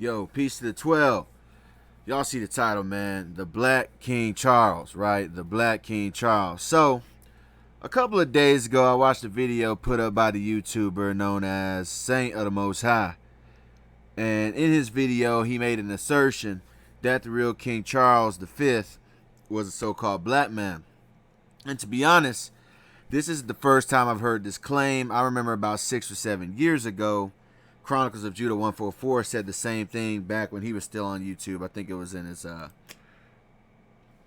Yo, peace to the 12. Y'all see the title, man. The Black King Charles, right? The Black King Charles. So, a couple of days ago, I watched a video put up by the YouTuber known as Saint of the Most High. And in his video, he made an assertion that the real King Charles V was a so-called black man. And to be honest, this is the first time I've heard this claim. I remember about 6 or 7 years ago, Chronicles of Judah 144 said the same thing back when he was still on YouTube. I think it was in his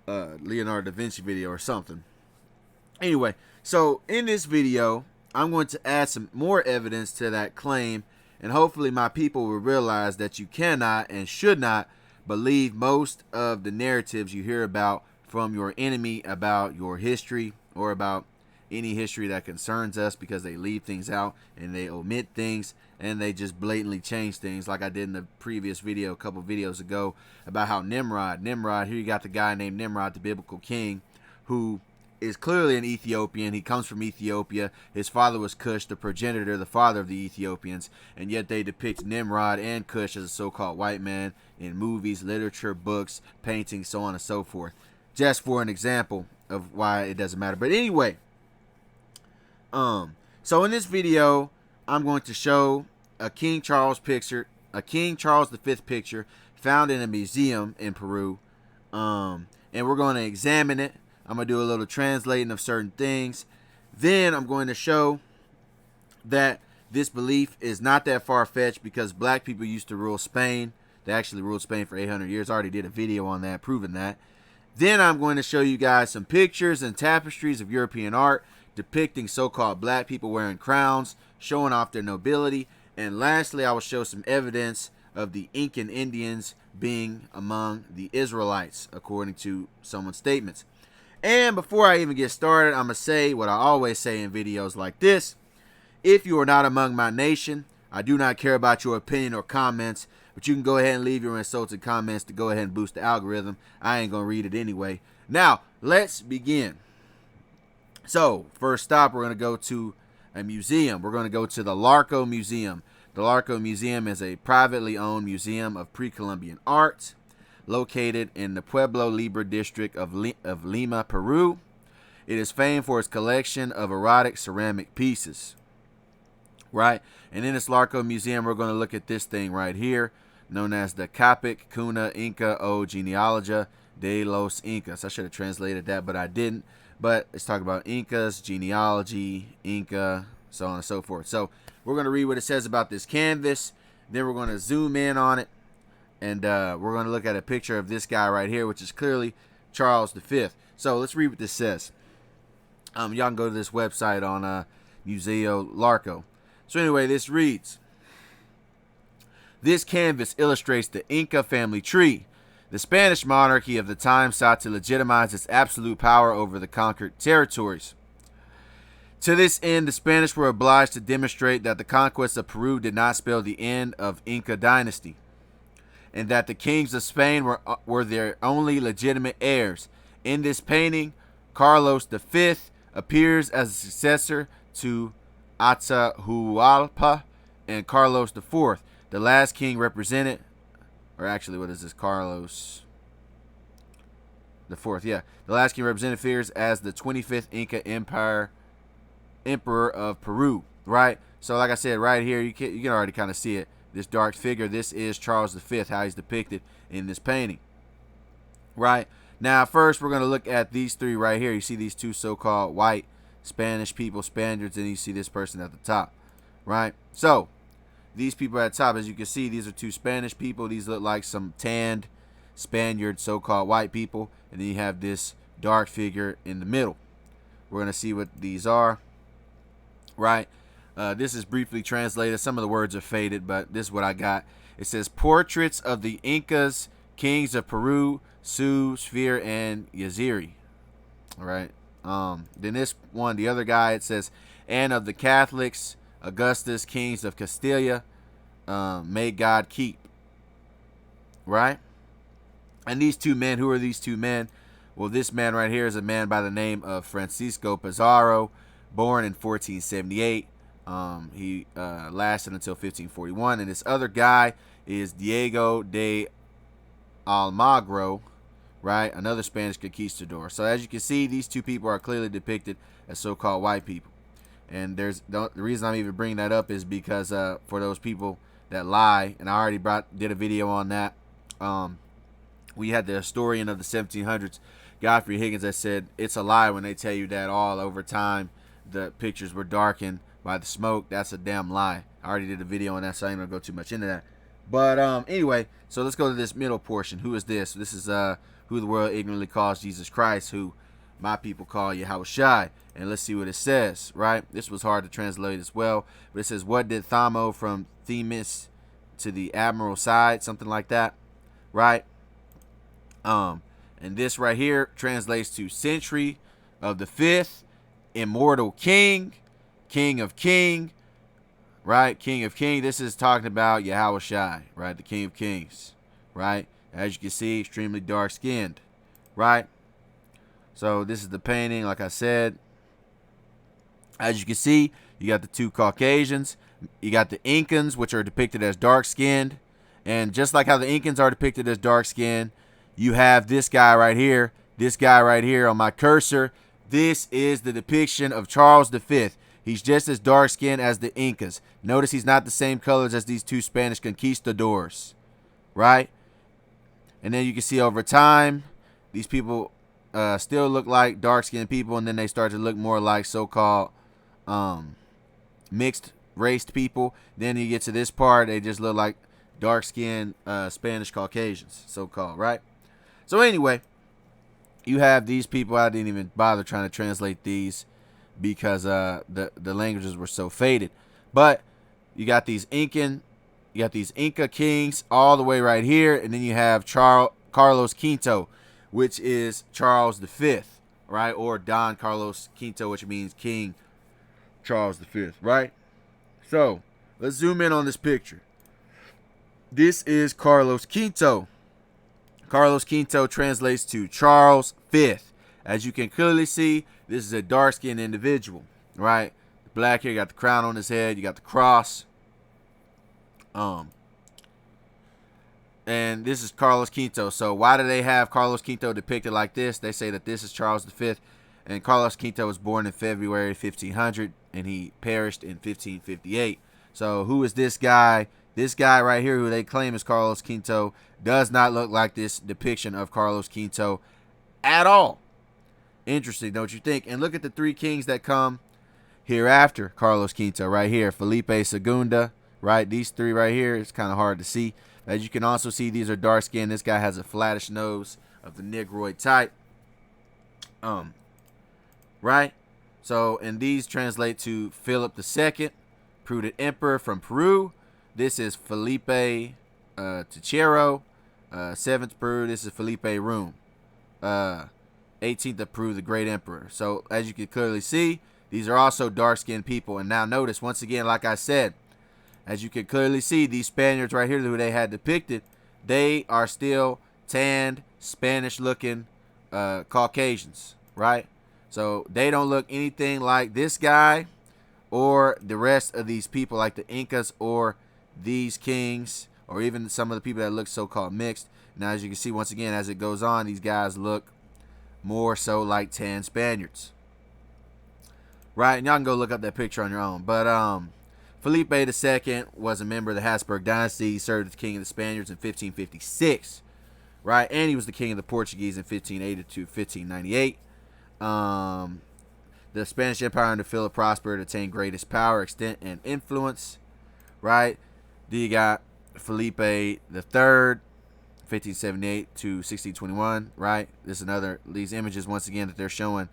Leonardo da Vinci video or something. Anyway, so in this video, I'm going to add some more evidence to that claim, and hopefully my people will realize that you cannot and should not believe most of the narratives you hear about from your enemy about your history or about any history that concerns us, because they leave things out and they omit things and they just blatantly change things, like I did in the previous video a couple videos ago about how Nimrod, here you got the guy named Nimrod, the biblical king, who is clearly an Ethiopian. He comes from Ethiopia. His father was Cush, the progenitor, the father of the Ethiopians, and yet they depict Nimrod and Cush as a so-called white man in movies, literature, books, paintings, so on and so forth. Just for an example of why it doesn't matter. But anyway, so in this video, I'm going to show a King Charles picture, a King Charles V picture found in a museum in Peru, and we're going to examine it. I'm going to do a little translating of certain things. Then I'm going to show that this belief is not that far-fetched, because black people used to rule Spain. They actually ruled Spain for 800 years. I already did a video on that, proving that. Then I'm going to show you guys some pictures and tapestries of European art depicting so-called black people wearing crowns, showing off their nobility. And lastly, I will show some evidence of the Incan Indians being among the Israelites, according to someone's statements. And before I even get started, I'm going to say what I always say in videos like this. If you are not among my nation, I do not care about your opinion or comments, but you can go ahead and leave your insulting comments to go ahead and boost the algorithm. I ain't going to read it anyway. Now, let's begin. So, first stop, we're going to go to a museum. We're going to go to the Larco Museum. The Larco Museum is a privately owned museum of pre-Columbian art located in the Pueblo Libre district of Lima, Peru. It is famed for its collection of erotic ceramic pieces. Right? And in this Larco Museum, we're going to look at this thing right here, known as the Capic Cuna Inca o Genealogia de los Incas. I should have translated that, but I didn't. But it's talking about Incas, genealogy, Inca, so on and so forth. So we're going to read what it says about this canvas. Then we're going to zoom in on it. And we're going to look at a picture of this guy right here, which is clearly Charles V. So let's read what this says. Y'all can go to this website on Museo Larco. So anyway, this reads: this canvas illustrates the Inca family tree. The Spanish monarchy of the time sought to legitimize its absolute power over the conquered territories. To this end, the Spanish were obliged to demonstrate that the conquest of Peru did not spell the end of Inca dynasty, and that the kings of Spain were their only legitimate heirs. In this painting, Carlos V appears as a successor to Atahualpa and Carlos IV, the last king represented. Or actually, what is this? Carlos IV, yeah. The last king represented figures as the 25th Inca Emperor of Peru, right? So like I said, right here, you can already kind of see it. This dark figure, this is Charles V, how he's depicted in this painting, right? Now, first, we're going to look at these three right here. You see these two so-called white Spanish people, Spaniards, and you see this person at the top, right? So, these people at the top, as you can see, these are two Spanish people. These look like some tanned Spaniard so-called white people. And then you have this dark figure in the middle. We're going to see what these are, right? This is briefly translated. Some of the words are faded, but this is what I got. It says, portraits of the Incas, kings of Peru, Sioux, Sphere, and Yaziri. All right. Then this one, the other guy, it says, and of the Catholics, Augustus, kings of Castilla, may God keep. Right? And these two men, who are these two men? Well, this man right here is a man by the name of Francisco Pizarro, born in 1478. He lasted until 1541. And this other guy is Diego de Almagro, right? Another Spanish conquistador. So as you can see, these two people are clearly depicted as so-called white people. And there's the reason I'm even bringing that up is because for those people that lie, and I already did a video on that. We had the historian of the 1700s, Godfrey Higgins, that said it's a lie when they tell you that all over time the pictures were darkened by the smoke. That's a damn lie. I already did a video on that, so I ain't gonna go too much into that. But anyway, so let's go to this middle portion. Who is this? This is who the world ignorantly calls Jesus Christ, who my people call yahawashi. And let's see what it says, right? This was hard to translate as well, but it says, what did Thamo from Themis to the admiral side, something like that, right? And this right here translates to century of the fifth, immortal king, king of king, right? King of king. This is talking about yahawashi, right? The king of kings, right? As you can see, extremely dark skinned, right? So this is the painting, like I said. As you can see, you got the two Caucasians. You got the Incans, which are depicted as dark skinned. And just like how the Incans are depicted as dark skinned, you have this guy right here. This guy right here on my cursor. This is the depiction of Charles V. He's just as dark skinned as the Incas. Notice he's not the same colors as these two Spanish conquistadors, right? And then you can see over time, these people still look like dark-skinned people, and then they start to look more like so-called mixed raced people. Then you get to this part, they just look like dark-skinned Spanish Caucasians, so-called, right? So anyway, you have these people. I didn't even bother trying to translate these because the languages were so faded. But you got these Inca kings all the way right here, and then you have Carlos Quinto, which is Charles V, right? Or Don Carlos Quinto, which means King Charles V, right? So let's zoom in on this picture. This is Carlos Quinto. Carlos Quinto translates to Charles V. As you can clearly see, this is a dark-skinned individual, right? Black hair, got the crown on his head, you got the cross. And this is Carlos Quinto. So why do they have Carlos Quinto depicted like this? They say that this is Charles V. And Carlos Quinto was born in February 1500, and he perished in 1558. So who is this guy? This guy right here, who they claim is Carlos Quinto, does not look like this depiction of Carlos Quinto at all. Interesting, don't you think? And look at the three kings that come hereafter Carlos Quinto right here. Felipe II, right? These three right here, it's kind of hard to see. As you can also see, these are dark skinned. This guy has a flattish nose of the Negroid type. Right? So, and these translate to Philip II, prudent emperor from Peru. This is Felipe Tichero, 7th Peru. This is Felipe Room, 18th of Peru, the great emperor. So, as you can clearly see, these are also dark-skinned people. And now notice, once again, like I said, as you can clearly see, these Spaniards right here who they had depicted, they are still tanned, Spanish-looking Caucasians, right? So they don't look anything like this guy or the rest of these people like the Incas or these kings or even some of the people that look so-called mixed. Now, as you can see, once again, as it goes on, these guys look more so like tan Spaniards, right? And y'all can go look up that picture on your own. But Felipe II was a member of the Habsburg dynasty. He served as king of the Spaniards in 1556, right? And he was the king of the Portuguese in 1580 to 1598. The Spanish Empire under Philip prospered, attained greatest power, extent, and influence, right? Then you got Felipe III, 1578 to 1621, right? This is another, these images, once again, that they're showing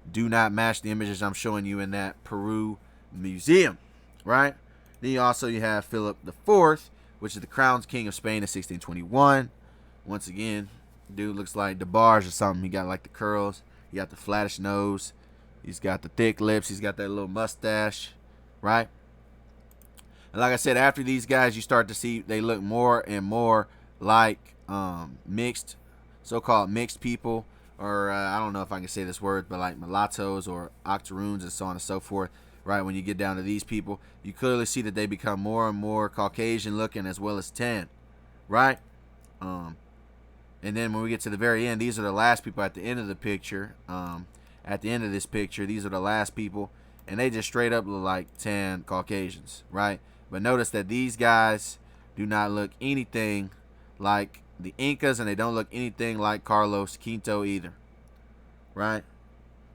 do not match the images I'm showing you in that Peru museum, right? Then you have Philip IV, which is the crowned king of Spain in 1621. Once again, dude looks like DeBarge or something. He got like the curls. He got the flattish nose. He's got the thick lips. He's got that little mustache, right? And like I said, after these guys, you start to see they look more and more like mixed, so-called mixed people, or I don't know if I can say this word, but like mulattoes or octoroons and so on and so forth, right? When you get down to these people, you clearly see that they become more and more Caucasian looking as well as tan, right? And then when we get to the very end, these are the last people at the end of the picture. At the end of this picture, these are the last people, and they just straight up look like tan Caucasians, right? But notice that these guys do not look anything like the Incas, and they don't look anything like Carlos Quinto either, right?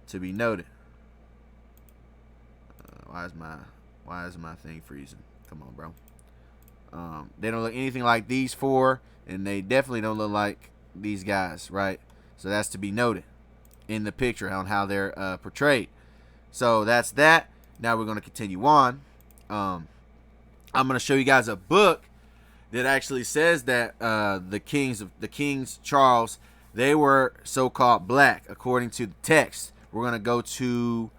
To be noted. Why is my thing freezing? Come on, bro. They don't look anything like these four, and they definitely don't look like these guys, right? So that's to be noted in the picture on how they're portrayed. So that's that. Now we're going to continue on. I'm going to show you guys a book that actually says that the kings Charles, they were so-called black according to the text. We're going to go to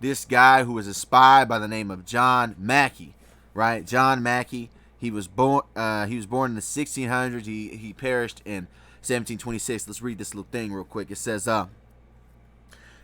this guy who was a spy by the name of John Mackey, right? John Mackey. He was born in the 1600s. He perished in 1726. Let's read this little thing real quick. It says,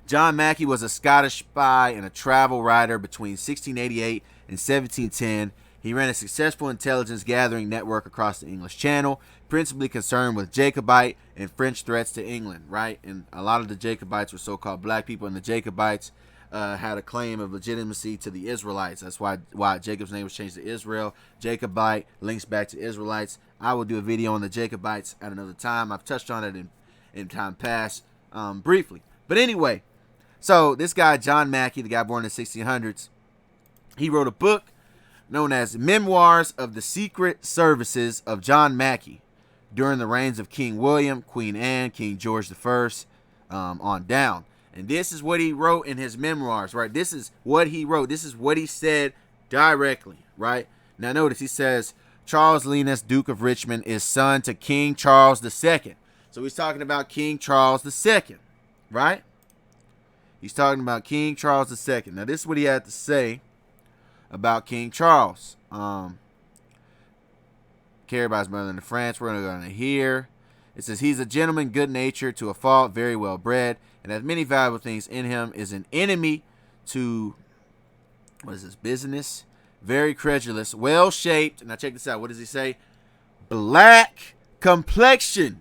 John Mackey was a Scottish spy and a travel writer between 1688 and 1710. He ran a successful intelligence gathering network across the English Channel, principally concerned with Jacobite and French threats to England, right? And a lot of the Jacobites were so-called black people, and the Jacobites had a claim of legitimacy to the Israelites. That's why Jacob's name was changed to Israel. Jacobite links back to Israelites. I will do a video on the Jacobites at another time. I've touched on it in time past briefly. But anyway, so this guy, John Mackey, the guy born in the 1600s, he wrote a book known as Memoirs of the Secret Services of John Mackey during the reigns of King William, Queen Anne, King George I, on down. And this is what he wrote in his memoirs, right? This is what he wrote. This is what he said directly, right? Now notice he says, Charles Linus, Duke of Richmond, is son to King Charles II. So he's talking about King Charles II, right? He's talking about King Charles II. Now this is what he had to say about King Charles. Carried by his mother into France. We're going to go into here. It says, he's a gentleman, good-natured, to a fault, very well-bred, and has many valuable things in him, is an enemy to, what is this, business, very credulous, well-shaped, now check this out, what does he say? Black complexion,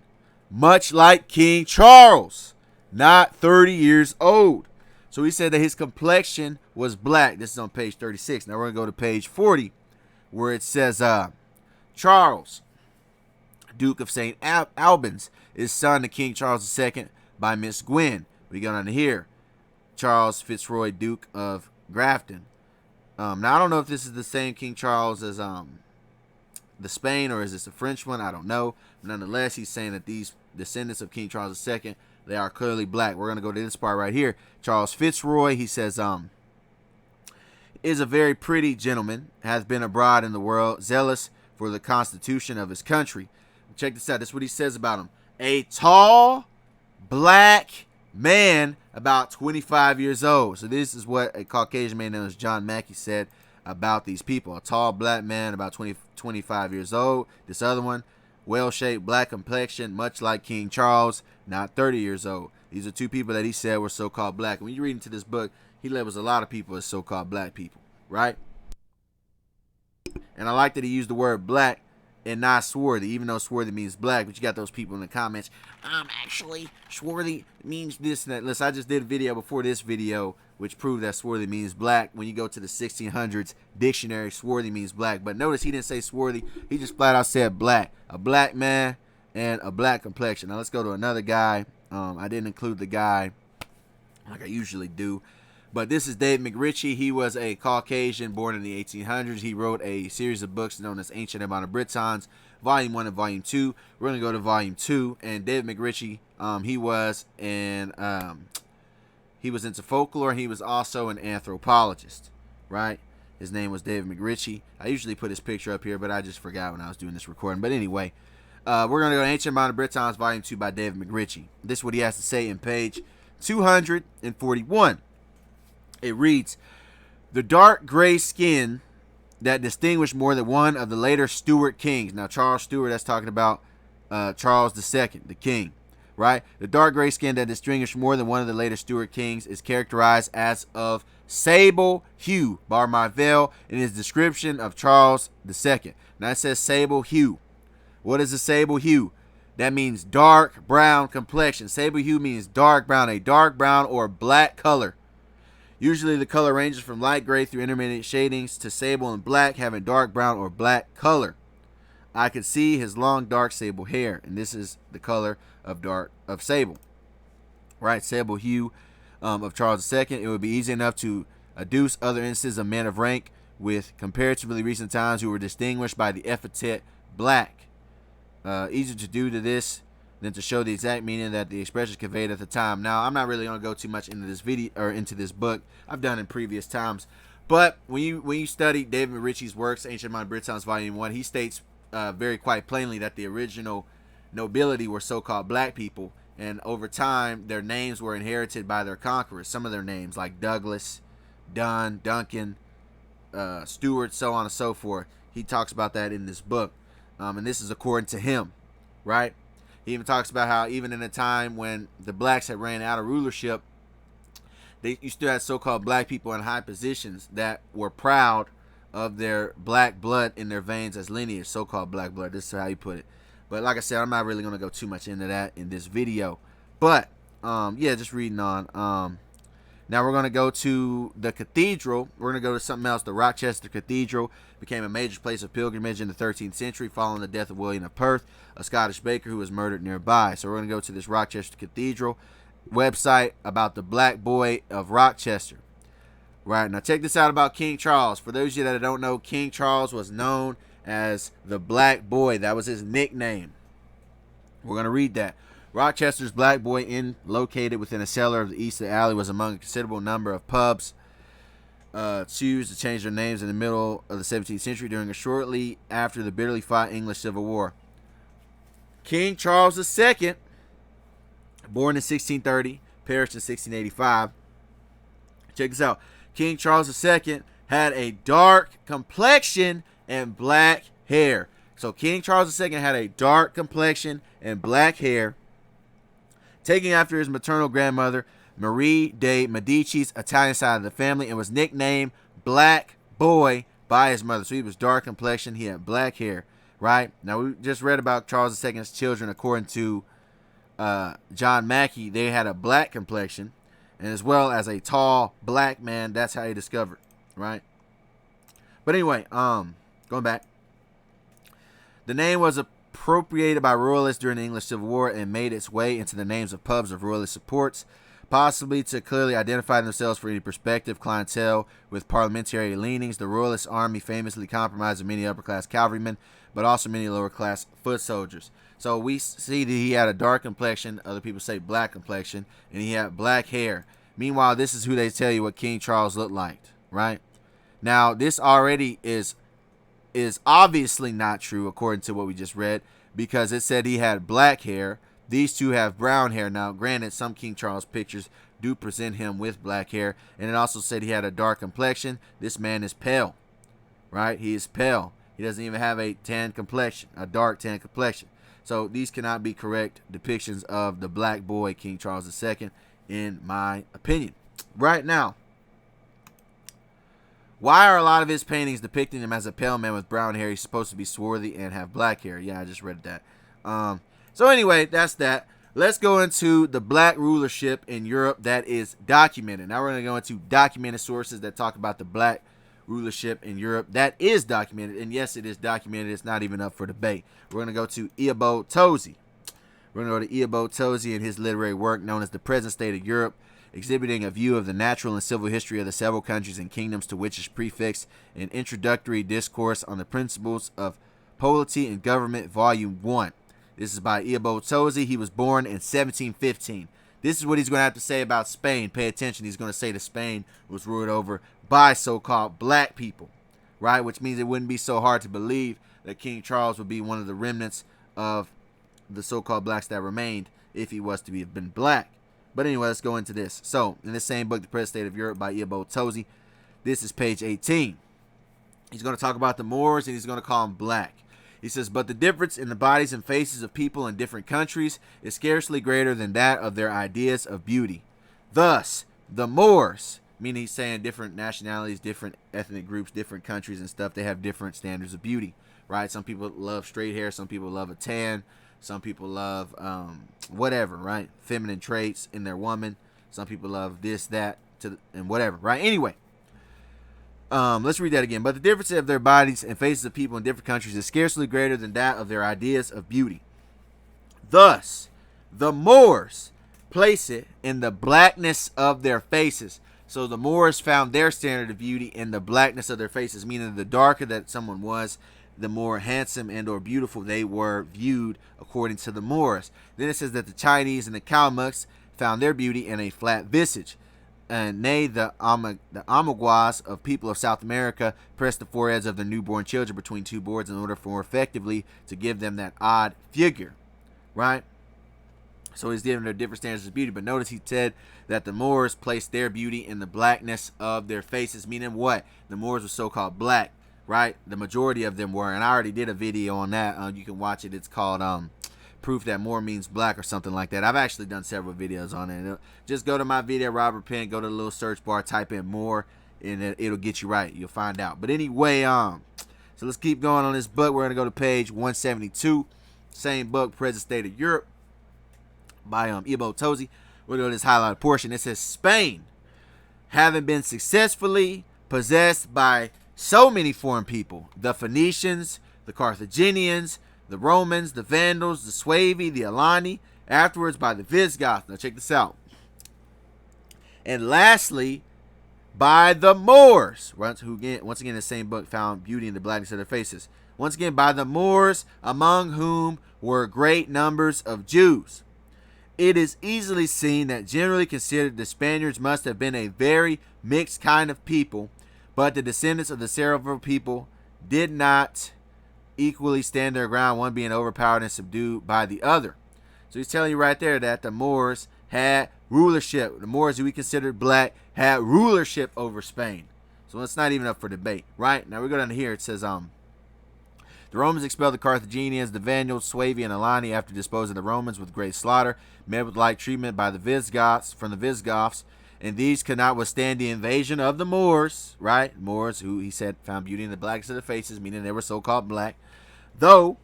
much like King Charles, not 30 years old. So he said that his complexion was black. This is on page 36. Now we're going to go to page 40, where it says, Charles, Duke of St. Albans, is son to King Charles II by Miss Gwynn. We go on to here. Charles Fitzroy, Duke of Grafton. Now, I don't know if this is the same King Charles as the Spain, or is this a French one? I don't know. Nonetheless, he's saying that these descendants of King Charles II, they are clearly black. We're going to go to this part right here. Charles Fitzroy, he says, is a very pretty gentleman, has been abroad in the world, zealous for the constitution of his country. Check this out. This is what he says about him. A tall, black man about 25 years old. So this is what a Caucasian man known as John Mackey said about these people. A tall, black man about 25 years old. This other one, well-shaped, black complexion, much like King Charles, not 30 years old. These are two people that he said were so-called black. When you read into this book, he labels a lot of people as so-called black people, right? And I like that he used the word black and not swarthy, even though swarthy means black. But you got those people in the comments, actually, swarthy means this and that. Listen, I just did a video before this video which proved that swarthy means black. When you go to the 1600s dictionary, swarthy means black. But notice he didn't say swarthy. He just flat out said black. A black man and a black complexion. Now let's go to another guy. I didn't include the guy like I usually do. But this is Dave McRitchie. He was a Caucasian born in the 1800s. He wrote a series of books known as Ancient Amount of Britons, Volume 1 and Volume 2. We're going to go to Volume 2. And Dave McRitchie, he was into folklore. He was also an anthropologist, right? His name was David McRitchie. I usually put his picture up here, but I just forgot when I was doing this recording. But anyway, we're going to go to Ancient Amount of Britons, Volume 2 by David McRitchie. This is what he has to say in page 241. It reads, the dark gray skin that distinguished more than one of the later Stuart kings. Now, Charles Stuart, that's talking about Charles II, the king, right? The dark gray skin that distinguished more than one of the later Stuart kings is characterized as of sable hue, Bar Marvell, in his description of Charles II. Now it says sable hue. What is a sable hue? That means dark brown complexion. Sable hue means dark brown, a dark brown or black color. Usually the color ranges from light gray through intermediate shadings to sable and black, having dark brown or black color. I could see his long dark sable hair, and this is the color of sable. Right, sable hue of Charles II. It would be easy enough to adduce other instances of men of rank with comparatively recent times who were distinguished by the epithet black. Easier to do to this than to show the exact meaning that the expression conveyed at the time. Now, I'm not really going to go too much into this video or into this book. I've done in previous times, but when you study David Ritchie's works, Ancient Modern Britons, Volume 1, he states very quite plainly that the original nobility were so-called black people, and over time their names were inherited by their conquerors. Some of their names, like Douglas, Dunn, Duncan, Stewart, so on and so forth. He talks about that in this book, and this is according to him, right? He even talks about how even in a time when the blacks had ran out of rulership, you still had so-called black people in high positions that were proud of their black blood in their veins as lineage, so-called black blood. This is how he put it. But like I said, I'm not really going to go too much into that in this video. But, yeah, just reading on. Now we're going to go to the cathedral. We're going to go to something else. The Rochester Cathedral became a major place of pilgrimage in the 13th century following the death of William of Perth, a Scottish baker who was murdered nearby. So we're going to go to this Rochester Cathedral website about the Black Boy of Rochester. Right, now check this out about King Charles. For those of you that don't know, King Charles was known as the Black Boy. That was his nickname. We're going to read that. Rochester's Black Boy Inn, located within a cellar of the east of the alley, was among a considerable number of pubs choose to change their names in the middle of the 17th century during or shortly after the bitterly fought English Civil War. King Charles II, born in 1630, perished in 1685. Check this out. King Charles II had a dark complexion and black hair. So King Charles II had a dark complexion and black hair, taking after his maternal grandmother, Marie de Medici's Italian side of the family, and was nicknamed Black Boy by his mother. So he was dark complexion, he had black hair, right? Now, we just read about Charles II's children. According to John Mackey, they had a black complexion, and as well as a tall black man. That's how he discovered, right? But anyway, going back. The name was appropriated by royalists during the English Civil War and made its way into the names of pubs of royalist supports, possibly to clearly identify themselves for any prospective clientele with parliamentary leanings. The royalist army famously comprised of many upper-class cavalrymen, but also many lower-class foot soldiers. So we see that he had a dark complexion. Other people say black complexion, and he had black hair. Meanwhile, this is who they tell you what King Charles looked like, right? Now, this already is obviously not true according to what we just read, because it said he had black hair. These two have brown hair. Now, granted, some King Charles pictures do present him with black hair, and it also said he had a dark complexion. This man is pale, right? He is pale. He doesn't even have a tan complexion, a dark tan complexion. So these cannot be correct depictions of the Black Boy, King Charles II, in my opinion. Right now, why are a lot of his paintings depicting him as a pale man with brown hair? He's supposed to be swarthy and have black hair. Yeah, I just read that. So anyway, that's that. Let's go into the black rulership in Europe that is documented. Now we're going to go into documented sources that talk about the black rulership in Europe that is documented. And yes, it is documented. It's not even up for debate. We're going to go to Eobo Tozy. We're going to go to Eobo Tozy and his literary work known as The Present State of Europe, exhibiting a view of the natural and civil history of the several countries and kingdoms to which is prefixed an introductory discourse on the principles of polity and government, Volume 1. This is by Eobo Tozy. He was born in 1715. This is what he's going to have to say about Spain. Pay attention. He's going to say that Spain was ruled over by so-called black people, right? Which means it wouldn't be so hard to believe that King Charles would be one of the remnants of the so-called blacks that remained if he was to have been black. But anyway, let's go into this. So, in this same book, The Present State of Europe by Eobo Tozy, this is page 18. He's going to talk about the Moors, and he's going to call them black. He says, but the difference in the bodies and faces of people in different countries is scarcely greater than that of their ideas of beauty. Thus, the Moors, meaning he's saying different nationalities, different ethnic groups, different countries and stuff, they have different standards of beauty, right? Some people love straight hair, some people love a tan, some people love whatever, right? Feminine traits in their woman. Some people love this, that, and whatever, right? Anyway, let's read that again. But the difference of their bodies and faces of people in different countries is scarcely greater than that of their ideas of beauty. Thus, the Moors place it in the blackness of their faces. So the Moors found their standard of beauty in the blackness of their faces, meaning the darker that someone was, the more handsome and or beautiful they were viewed according to the Moors. Then it says that the Chinese and the Kalmucks found their beauty in a flat visage. And nay, the Amaguas of people of South America pressed the foreheads of their newborn children between two boards in order for more effectively to give them that odd figure, right? So he's giving their different standards of beauty. But notice he said that the Moors placed their beauty in the blackness of their faces. Meaning what? The Moors were so-called black, right? The majority of them were. And I already did a video on that. You can watch it. It's called Proof That Moor Means Black or something like that. I've actually done several videos on it. Just go to my video, Robert Penn. Go to the little search bar. Type in Moor. And it'll get you right. You'll find out. But anyway, so let's keep going on this book. We're going to go to page 172. Same book, Present State of Europe, by Ibo Tozy. We'll go to this highlighted portion. It says, Spain, having been successfully possessed by so many foreign people, the Phoenicians, the Carthaginians, the Romans, the Vandals, the Suevi, the Alani, afterwards by the Visigoths. Now check this out. And lastly, by the Moors, who again, once again, the same book found beauty in the blackness of their faces. Once again, by the Moors, among whom were great numbers of Jews. It is easily seen that generally considered the Spaniards must have been a very mixed kind of people, but the descendants of the several people did not equally stand their ground, one being overpowered and subdued by the other. So he's telling you right there that the Moors had rulership. The Moors, who we considered black, had rulership over Spain. So it's not even up for debate, right? Now we go down to here. It says, the Romans expelled the Carthaginians, the Vandals, Suevi, and Alani after disposing of the Romans with great slaughter, met with like treatment by the Visigoths from the Visigoths, and these could not withstand the invasion of the Moors, right? Moors, who he said found beauty in the blackness of their faces, meaning they were so-called black, though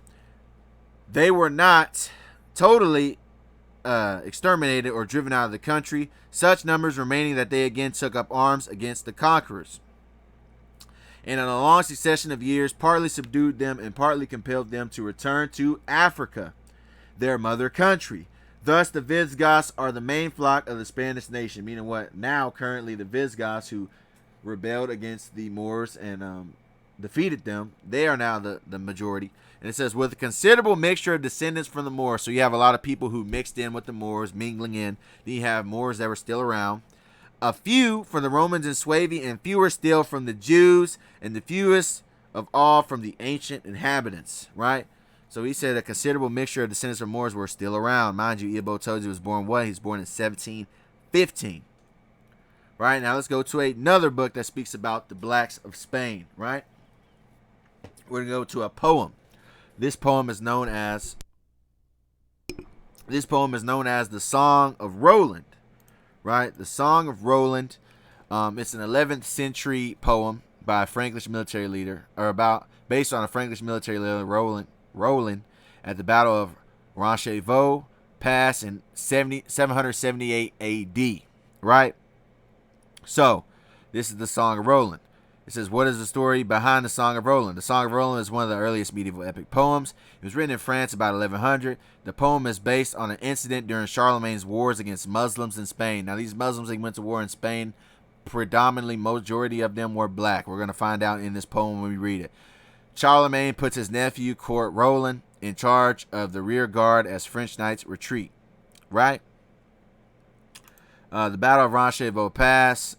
they were not totally exterminated or driven out of the country, such numbers remaining that they again took up arms against the conquerors, and in a long succession of years partly subdued them and partly compelled them to return to Africa, their mother country. Thus the Visigoths are the main flock of the Spanish nation, meaning what? Now currently the Visigoths, who rebelled against the Moors and defeated them, they are now the majority. And it says, with a considerable mixture of descendants from the Moors. So you have a lot of people who mixed in with the Moors, mingling in. Then you have Moors that were still around. A few from the Romans and Suevi, and fewer still from the Jews, and the fewest of all from the ancient inhabitants, right? So he said a considerable mixture of descendants of Moors were still around. Mind you, Ibo Tozy was born what? He was born in 1715. Right, now let's go to another book that speaks about the blacks of Spain, right? We're going to go to a poem. This poem is known as the Song of Roland. Right, the Song of Roland. It's an 11th century poem by a Frankish military leader, based on a Frankish military leader, Roland, at the Battle of Rochester Pass in 778 A.D. Right. So, this is the Song of Roland. It says, what is the story behind the Song of Roland? The Song of Roland is one of the earliest medieval epic poems. It was written in France about 1100. The poem is based on an incident during Charlemagne's wars against Muslims in Spain. Now, these Muslims, they went to war in Spain. Predominantly, majority of them were black. We're going to find out in this poem when we read it. Charlemagne puts his nephew, Court Roland, in charge of the rear guard as French knights retreat. Right? The Battle of Rochester Pass.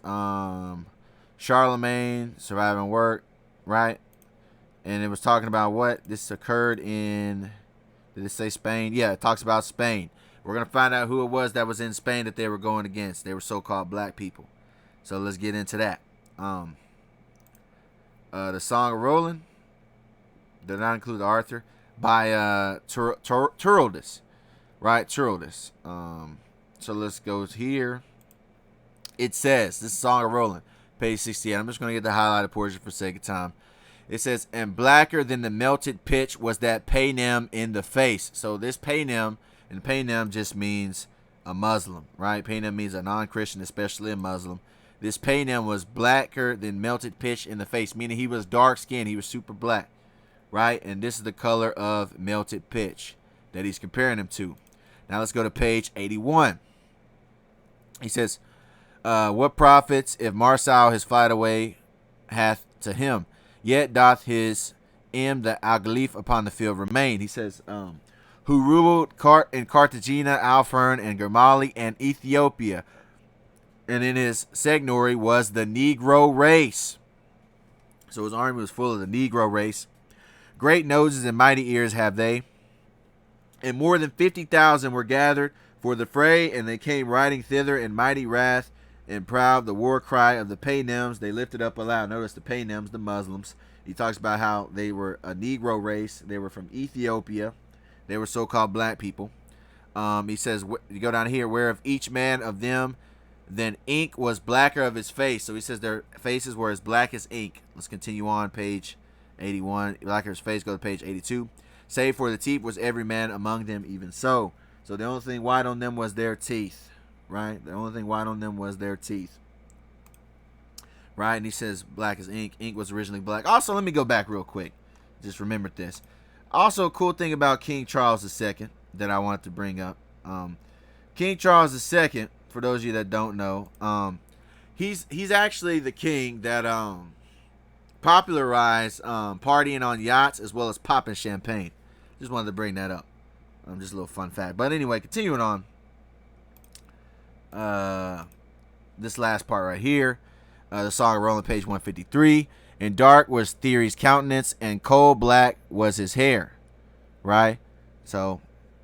Charlemagne surviving work, right? And it was talking about what? This occurred in, did it say Spain? Yeah, it talks about Spain. We're going to find out who it was that was in Spain that they were going against. They were so-called black people. So let's get into that. The Song of Roland, did not include Arthur, by Turoldus, right? Turoldus. So let's go here. It says, this is Song of Roland, page 68. I'm just going to get the highlighted portion for sake of time. It says, and blacker than the melted pitch was that paynim in the face. So this paynim, and paynim just means a Muslim, right? Paynim means a non-Christian, especially a Muslim. This paynim was blacker than melted pitch in the face, meaning he was dark-skinned. He was super black, right? And this is the color of melted pitch that he's comparing him to. Now let's go to page 81. He says, what profits if Marsal his flight away hath to him? Yet doth his the Algalif upon the field remain. He says, who ruled in Cartagena, Alfern, and Germali, and Ethiopia. And in his seigneury was the Negro race. So his army was full of the Negro race. Great noses and mighty ears have they. And more than 50,000 were gathered for the fray, and they came riding thither in mighty wrath and proud. The war cry of the Paynims they lifted up aloud. Notice the Paynims, the Muslims. He talks about how they were a Negro race. They were from Ethiopia. They were so-called black people. He says, you go down here, whereof each man of them then ink was blacker of his face. So he says their faces were as black as ink. Let's continue on, page 81. Blacker his face, go to page 82. Save for the teeth was every man among them even so. So the only thing white on them was their teeth, right? The only thing white on them was their teeth, right? And he says black as ink. Ink was originally black. Also, let me go back real quick. Just remembered this. Also, a cool thing about King Charles II that I wanted to bring up. King Charles II, for those of you that don't know, he's actually the king that popularized partying on yachts as well as popping champagne. Just wanted to bring that up. Just a little fun fact. But anyway, continuing on. This last part right here. The Song of Roland, page 153. And dark was Theory's countenance, and coal black was his hair. Right? So,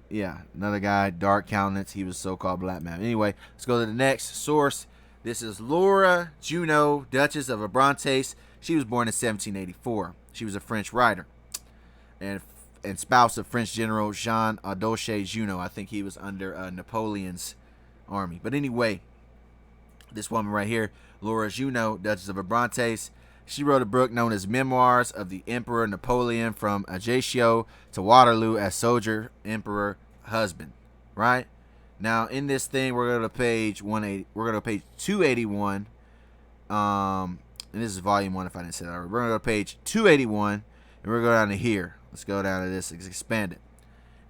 yeah, another guy, dark countenance. He was a so-called black man. Anyway, let's go to the next source. This is Laura Junot, Duchess of Abrantes. She was born in 1784. She was a French writer and spouse of French General Jean Audoche Junot. I think he was under Napoleon's army. But anyway, this woman right here, Laura Junot, Duchess of Abrantes, she wrote a book known as Memoirs of the Emperor Napoleon from Ajaccio to Waterloo as soldier, emperor, husband. Right? Now, in this thing, we're going to page 180. We're going to page 281. And this is volume 1 if I didn't say that already. We're going to go to page 281, and we're going to go down to here. Let's go down to this. Expand it.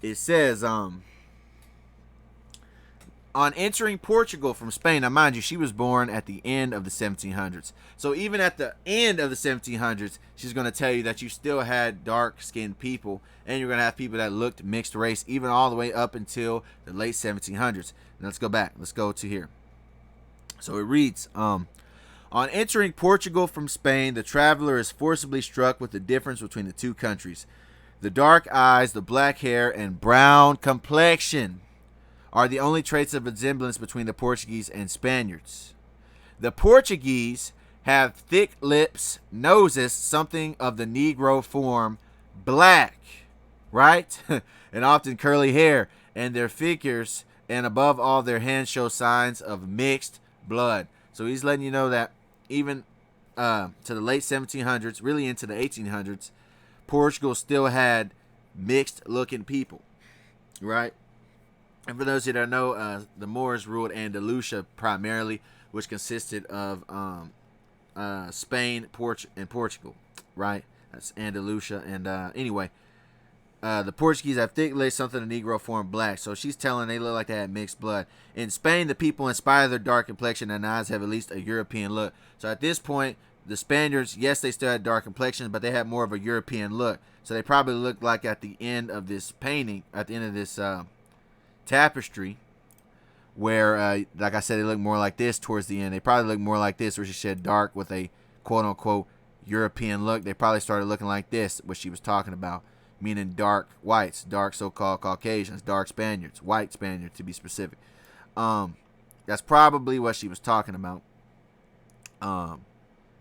It says, on entering Portugal from Spain, now mind you, she was born at the end of the 1700s. So even at the end of the 1700s, she's going to tell you that you still had dark-skinned people, and you're going to have people that looked mixed race, even all the way up until the late 1700s. Now let's go back. Let's go to here. So it reads, on entering Portugal from Spain, the traveler is forcibly struck with the difference between the two countries. The dark eyes, the black hair, and brown complexion are the only traits of resemblance between the Portuguese and Spaniards. The Portuguese have thick lips, noses, something of the Negro form, black, right? And often curly hair, and their figures, and above all their hands show signs of mixed blood. So he's letting you know that even to the late 1700s, really into the 1800s, Portugal still had mixed-looking people, right? And for those who don't know, the Moors ruled Andalusia primarily, which consisted of Spain, and Portugal, right? That's Andalusia. And anyway, the Portuguese have thick lips, something of Negro form, black. So she's telling they look like they had mixed blood. In Spain, the people, in spite of their dark complexion and eyes, have at least a European look. So at this point, the Spaniards, yes, they still had dark complexions, but they had more of a European look. So they probably looked like at the end of this painting, at the end of this tapestry, where like I said, they look more like this towards the end. They probably look more like this, where she said dark with a quote-unquote European look. They probably started looking like this, what she was talking about, meaning dark whites, dark so-called Caucasians, dark Spaniards, white Spaniards to be specific. That's probably what she was talking about.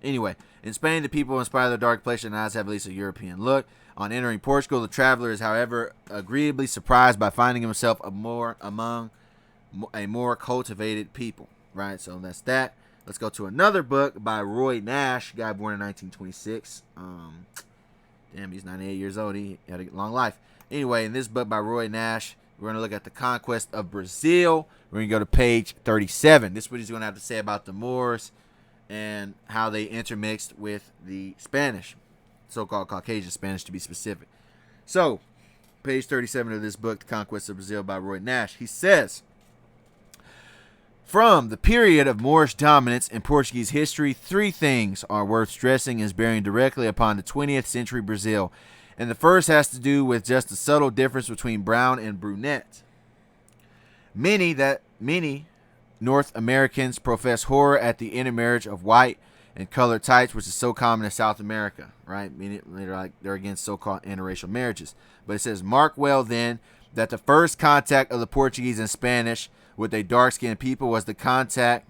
Anyway, in Spain, the people, in spite of their dark complexion and eyes, have at least a European look. On entering Portugal, the traveler is, however, agreeably surprised by finding himself among a more cultivated people. right? So that's that. Let's go to another book by Roy Nash, guy born in 1926. Damn, he's 98 years old. He had a long life. Anyway, in this book by Roy Nash, we're going to look at the conquest of Brazil. We're going to go to page 37. This is what he's going to have to say about the Moors and how they intermixed with the Spanish, so-called Caucasian Spanish to be specific. So, page 37 of this book, The Conquest of Brazil by Roy Nash, he says, from the period of Moorish dominance in Portuguese history, three things are worth stressing as bearing directly upon the 20th century Brazil. And the first has to do with just the subtle difference between brown and brunette. Many North Americans profess horror at the intermarriage of white and colored types, which is so common in South America, right? Meaning they're against so-called interracial marriages. But it says, mark well then that the first contact of the Portuguese and Spanish with a dark-skinned people was the contact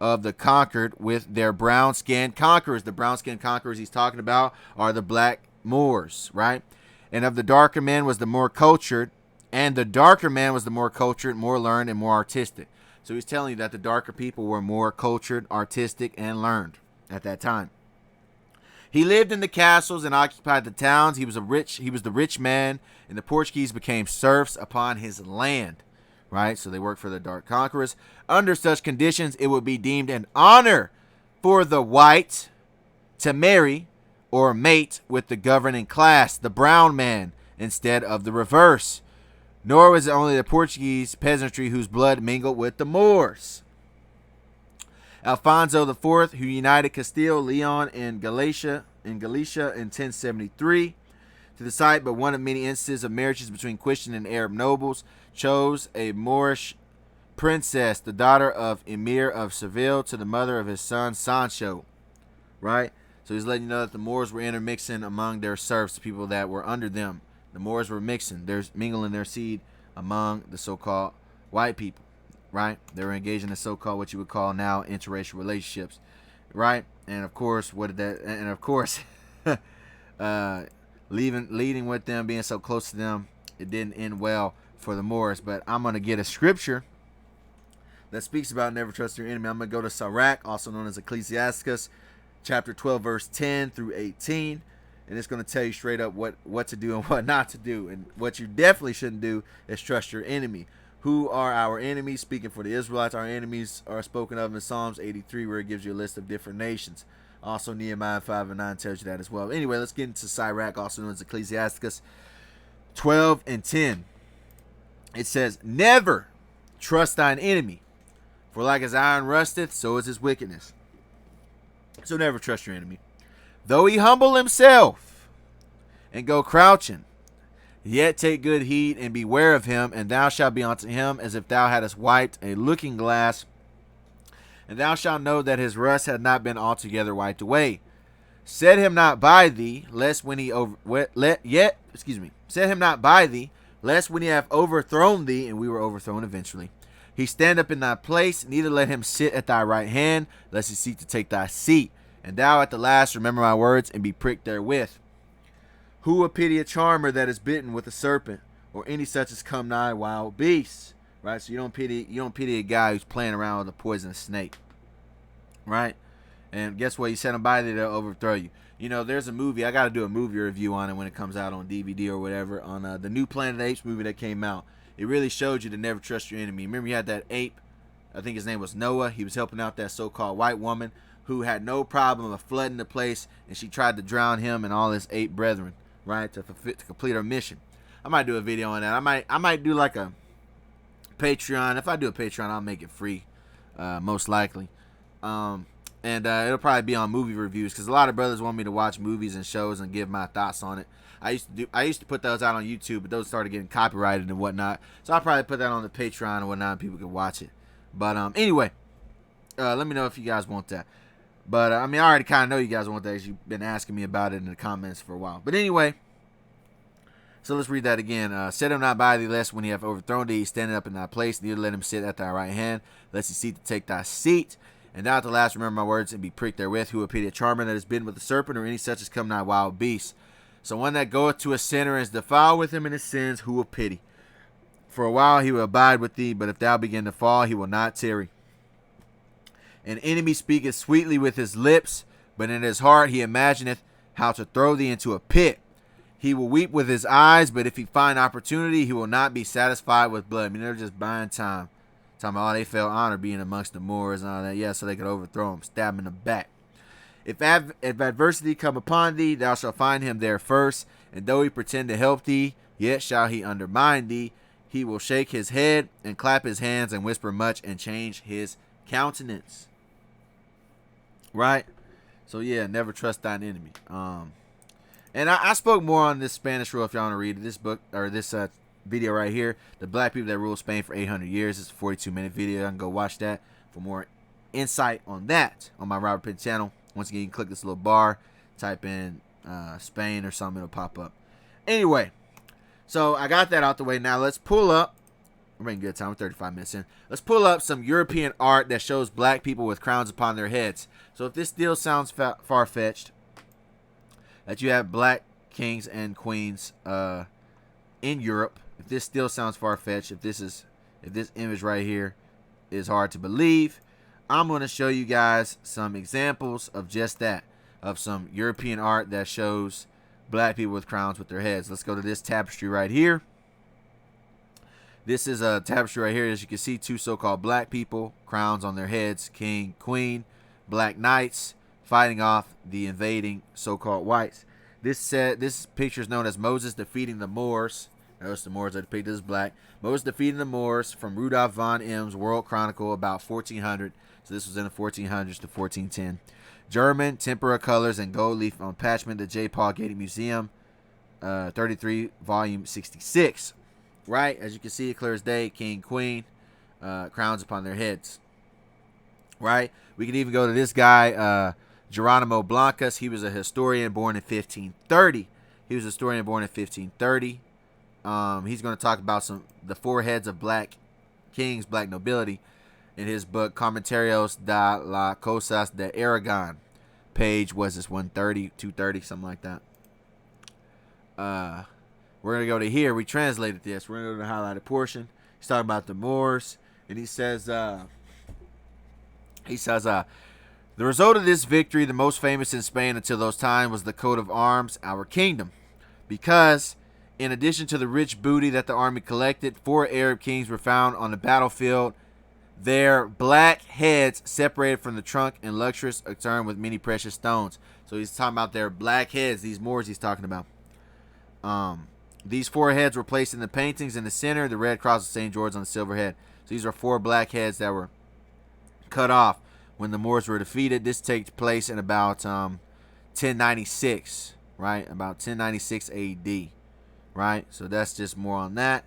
of the conquered with their brown-skinned conquerors. The brown-skinned conquerors he's talking about are the black Moors, right? And of the darker man was the more cultured, and the darker man was the more cultured, more learned, and more artistic. So he's telling you that the darker people were more cultured, artistic, and learned at that time. He lived in the castles and occupied the towns. He was the rich man, and the Portuguese became serfs upon his land. Right? So they worked for the dark conquerors. Under such conditions, it would be deemed an honor for the white to marry or mate with the governing class, the brown man, instead of the reverse. Nor was it only the Portuguese peasantry whose blood mingled with the Moors. Alfonso IV, who united Castile, Leon, and Galicia in 1073, to the site but one of many instances of marriages between Christian and Arab nobles, chose a Moorish princess, the daughter of Emir of Seville, to the mother of his son Sancho. Right? So he's letting you know that the Moors were intermixing among their serfs, the people that were under them. The Moors were mingling their seed among the so-called white people. Right? They were engaging in so-called what you would call now interracial relationships. Right? And of course, leading with them, being so close to them, it didn't end well for the Moors. But I'm going to get a scripture that speaks about never trust your enemy. I'm going to go to Sirach, also known as Ecclesiasticus, chapter 12, verse 10 through 18. And it's going to tell you straight up what to do and what not to do. And what you definitely shouldn't do is trust your enemy. Who are our enemies? Speaking for the Israelites, our enemies are spoken of in Psalms 83, where it gives you a list of different nations. Also, Nehemiah 5 and 9 tells you that as well. Anyway, let's get into Sirach, also known as Ecclesiasticus 12 and 10. It says, never trust thine enemy, for like as iron rusteth, so is his wickedness. So never trust your enemy. Though he humble himself and go crouching, yet take good heed and beware of him, and thou shalt be unto him as if thou hadst wiped a looking glass, and thou shalt know that his rust had not been altogether wiped away. Set him not by thee, lest when he set him not by thee, lest when he have overthrown thee, and we were overthrown eventually, he stand up in thy place, neither let him sit at thy right hand, lest he seek to take thy seat. And thou at the last remember my words, and be pricked therewith. Who will pity a charmer that is bitten with a serpent, or any such as come nigh wild beasts? Right? So you don't pity a guy who's playing around with a poisonous snake. Right? And guess what? You set him by there, they'll overthrow you. You know, there's a movie. I got to do a movie review on it when it comes out on DVD or whatever. On the new Planet of the Apes movie that came out. It really showed you to never trust your enemy. Remember, you had that ape. I think his name was Noah. He was helping out that so-called white woman who had no problem of flooding the place, and she tried to drown him and all his ape brethren, right, to complete her mission. I might do a video on that. I might do like a Patreon. If I do a Patreon, I'll make it free, most likely. And it'll probably be on movie reviews, because a lot of brothers want me to watch movies and shows and give my thoughts on it. I used to put those out on YouTube, but those started getting copyrighted and whatnot. So I'll probably put that on the Patreon and whatnot, and people can watch it. But anyway, let me know if you guys want that. But I already kind of know you guys want that, because you've been asking me about it in the comments for a while. But anyway, so let's read that again. Set him not by thee, lest when he have overthrown thee, standing up in thy place, neither let him sit at thy right hand, lest he seek to take thy seat. And thou at the last remember my words, and be pricked therewith. Who will pity a charmer that is bitten with a serpent, or any such as come nigh wild beasts? So one that goeth to a sinner and is defiled with him in his sins, who will pity? For a while he will abide with thee, but if thou begin to fall, he will not tarry. An enemy speaketh sweetly with his lips, but in his heart he imagineth how to throw thee into a pit. He will weep with his eyes, but if he find opportunity, he will not be satisfied with blood. I mean, they're just buying time. Talking about, oh, they felt honor being amongst the Moors and all that. Yeah, so they could overthrow him, stab him in the back. If adversity come upon thee, thou shalt find him there first. And though he pretend to help thee, yet shall he undermine thee. He will shake his head and clap his hands and whisper much and change his countenance. Right? So yeah, never trust thine enemy. And I spoke more on this Spanish rule if y'all want to read this book or this video right here. The black people that ruled Spain for 800 years. It's a 42-minute video. I can go watch that for more insight on that on my Robert Pitt channel. Once again, you can click this little bar, type in Spain or something, it'll pop up. Anyway, so I got that out the way. Now let's pull up. We're making good time. We're 35 minutes in. Let's pull up some European art that shows black people with crowns upon their heads. So if this still sounds far-fetched, that you have black kings and queens in Europe, if this still sounds far-fetched, if this image right here is hard to believe, I'm going to show you guys some examples of just that, of some European art that shows black people with crowns with their heads. Let's go to this tapestry right here. This is a tapestry right here. As you can see, two so-called black people, crowns on their heads, king, queen, black knights, fighting off the invading so-called whites. This picture is known as Moses defeating the Moors. Notice the Moors are depicted as black. Moses defeating the Moors from Rudolph von M's World Chronicle about 1400. So this was in the 1400s to 1410. German tempera colors and gold leaf on parchment, the J. Paul Getty Museum, 33, volume 66. Right, as you can see, clear as day, king, queen, crowns upon their heads. Right, we can even go to this guy, Geronimo Blancas. He was a historian born in 1530. He's going to talk about the four heads of black kings, black nobility, in his book Comentarios de las Cosas de Aragon. Page was this 130, 230, something like that. We're going to go to here. We translated this. We're going to go to the highlighted portion. He's talking about the Moors. And he says, the result of this victory, the most famous in Spain until those times, was the coat of arms, our kingdom. Because, in addition to the rich booty that the army collected, 4 Arab kings were found on the battlefield, their black heads separated from the trunk and luxurious adorned with many precious stones. So he's talking about their black heads, these Moors he's talking about. These 4 heads were placed in the paintings in the center, the red cross of St. George on the silver head. So these are 4 black heads that were cut off when the Moors were defeated. This takes place in about 1096, right? About 1096 AD, right? So that's just more on that.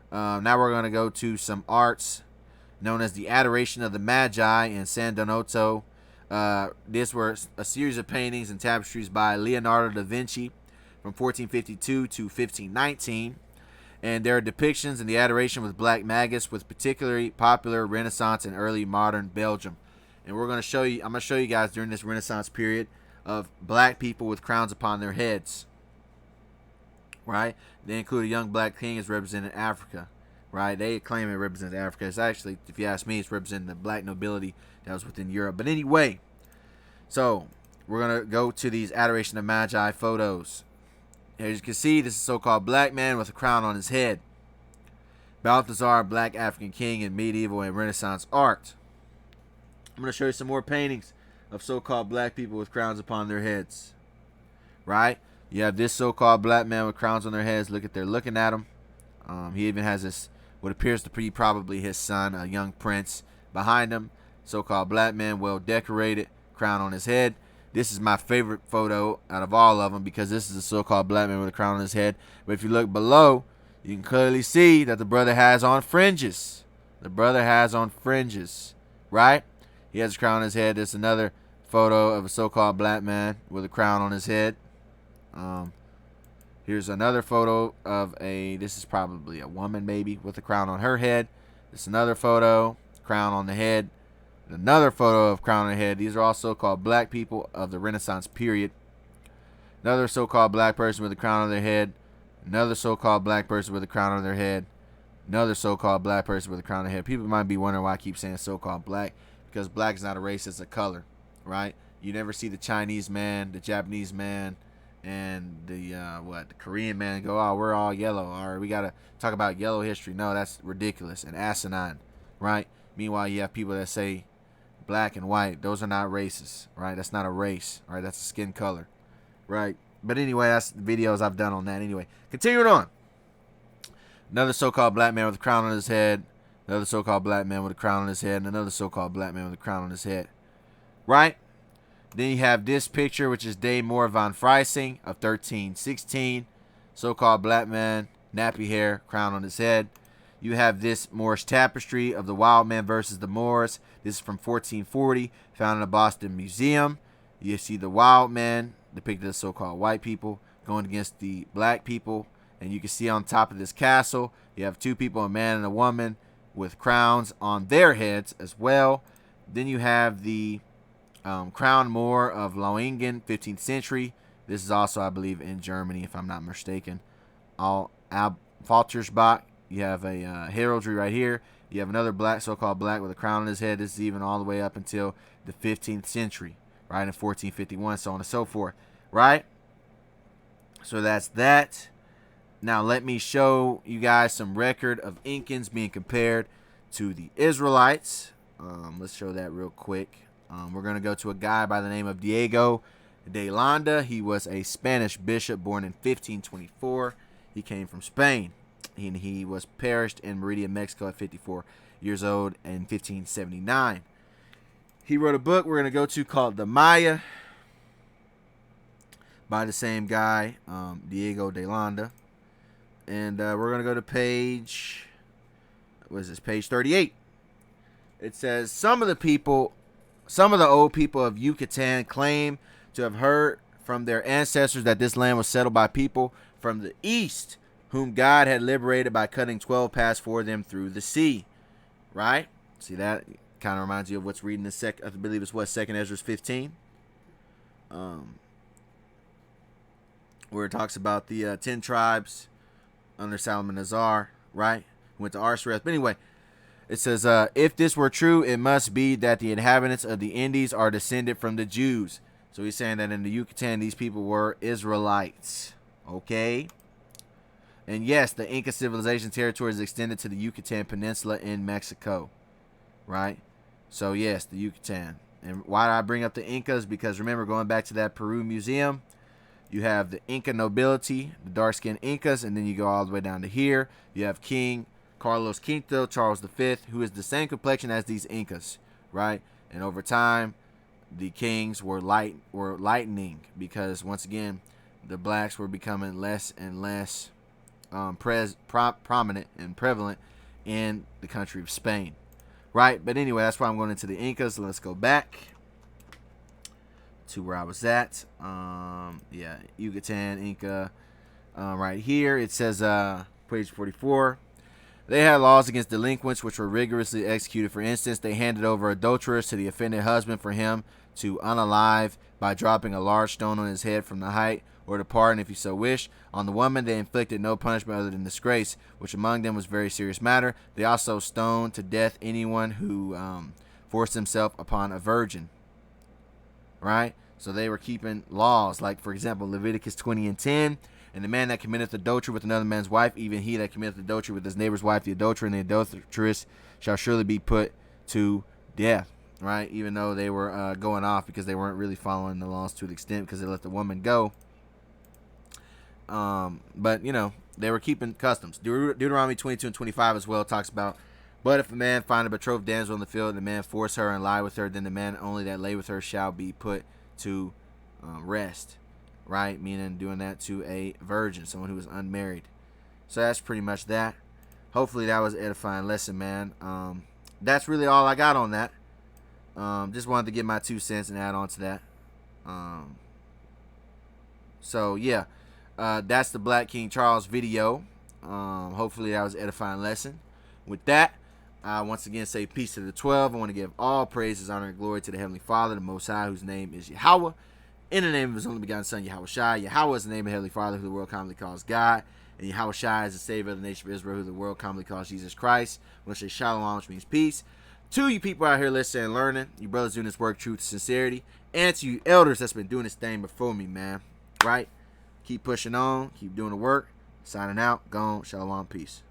Now we're going to go to some arts known as the Adoration of the Magi in San Donato. These were a series of paintings and tapestries by Leonardo da Vinci from 1452 to 1519, and there are depictions in the adoration with black maggots, with particularly popular Renaissance and early modern Belgium. And I'm going to show you guys during this Renaissance period of black people with crowns upon their heads. Right? They include a young black king as representing Africa. Right? They claim it represents Africa. It's actually, if you ask me, it's representing the black nobility that was within Europe. But anyway, so we're going to go to these Adoration of Magi photos. As you can see, this is a so-called black man with a crown on his head. Balthazar, black African king in medieval and Renaissance art. I'm going to show you some more paintings of so-called black people with crowns upon their heads. Right? You have this so-called black man with crowns on their heads. Look at they're looking at him. He even has this, what appears to be probably his son, a young prince, behind him. So-called black man, well decorated, crown on his head. This is my favorite photo out of all of them because this is a so-called black man with a crown on his head. But if you look below, you can clearly see that the brother has on fringes. The brother has on fringes, right? He has a crown on his head. There's another photo of a so-called black man with a crown on his head. Here's another photo of this is probably a woman maybe with a crown on her head. This is another photo, crown on the head. Another photo of crown on the head. These are all so-called black people of the Renaissance period. Another so-called black person with a crown on their head. Another so-called black person with a crown on their head. Another so-called black person with a crown on their head. People might be wondering why I keep saying so-called black, because black is not a race, it's a color, right? You never see the Chinese man, the Japanese man, and the Korean man go, oh, we're all yellow, or we gotta talk about yellow history. No, that's ridiculous and asinine, right? Meanwhile, you have people that say black and white. Those are not races, right? That's not a race, right? That's a skin color, right? But anyway, that's the videos I've done on that. Anyway, continuing on. Another so-called black man with a crown on his head. Another so-called black man with a crown on his head. And another so-called black man with a crown on his head. Right? Then you have this picture, which is Dame Moor van Frysing of 1316. So-called black man, nappy hair, crown on his head. You have this Moorish tapestry of the wild man versus the Moors. This is from 1440, found in the Boston Museum. You see the wild man depicted as so-called white people going against the black people. And you can see on top of this castle, you have two people, a man and a woman, with crowns on their heads as well. Then you have the crown Moor of Lauingen, 15th century. This is also, I believe, in Germany, if I'm not mistaken. Faltersbach. You have a heraldry right here. You have another black, so-called black, with a crown on his head. This is even all the way up until the 15th century, right, in 1451, so on and so forth, right? So that's that. Now let me show you guys some record of Incans being compared to the Israelites. Let's show that real quick. We're going to go to a guy by the name of Diego de Landa. He was a Spanish bishop born in 1524. He came from Spain. He was perished in Merida, Mexico at 54 years old in 1579. He wrote a book we're going to go to called The Maya by the same guy, Diego de Landa. And we're going to go to page, what is this, page 38. It says, some of the old people of Yucatan claim to have heard from their ancestors that this land was settled by people from the east, whom God had liberated by cutting 12 paths for them through the sea. Right? See, that kind of reminds you of what's reading the I believe it's what, 2nd Ezra 15. Where it talks about the 10 tribes under Salmanazar, right? Went to Arsareth. But anyway, it says, if this were true, it must be that the inhabitants of the Indies are descended from the Jews. So he's saying that in the Yucatan, these people were Israelites. Okay? And yes, the Inca civilization territory is extended to the Yucatan Peninsula in Mexico. Right? So yes, the Yucatan. And why did I bring up the Incas? Because remember, going back to that Peru museum, you have the Inca nobility, the dark-skinned Incas, and then you go all the way down to here. You have King Carlos V, Charles V, who is the same complexion as these Incas, right? And over time, the kings were lightening because, once again, the blacks were becoming less and less prominent and prevalent in the country of Spain, right? But anyway, that's why I'm going into the Incas. So let's go back to where I was at. Yeah, Yucatan, Inca. Right here, it says, page 44. They had laws against delinquents which were rigorously executed. For instance, they handed over adulterers to the offended husband for him to unalive by dropping a large stone on his head from the height, or to pardon if he so wished. On the woman, they inflicted no punishment other than disgrace, which among them was a very serious matter. They also stoned to death anyone who forced himself upon a virgin. Right? So they were keeping laws, like, for example, Leviticus 20 and 10. And the man that committeth adultery with another man's wife, even he that committeth adultery with his neighbor's wife, the adulterer and the adulteress, shall surely be put to death. Right? Even though they were going off because they weren't really following the laws to the extent because they let the woman go. But, you know, they were keeping customs. Deuteronomy 22 and 25 as well talks about, but if a man find a betrothed damsel in the field, and the man force her and lie with her, then the man only that lay with her shall be put to rest. Right? Meaning doing that to a virgin, someone who was unmarried. So that's pretty much that. Hopefully that was an edifying lesson, man. That's really all I got on that. Just wanted to give my 2 cents and add on to that. So yeah, that's the Black King Charles video. Hopefully that was an edifying lesson. With that, I once again say peace to the 12. I want to give all praises, honor, and glory to the Heavenly Father, the Most High, whose name is Yahawah. In the name of his only begotten Son, yahawashi. Yahawah is the name of the Heavenly Father, who the world commonly calls God. And yahawashi is the Savior of the nation of Israel, who the world commonly calls Jesus Christ. We'll say shalom, which means peace. To you people out here listening and learning, you brothers doing this work, truth, sincerity, and to you elders that's been doing this thing before me, man. Right? Keep pushing on, keep doing the work. Signing out, gone, shalom, peace.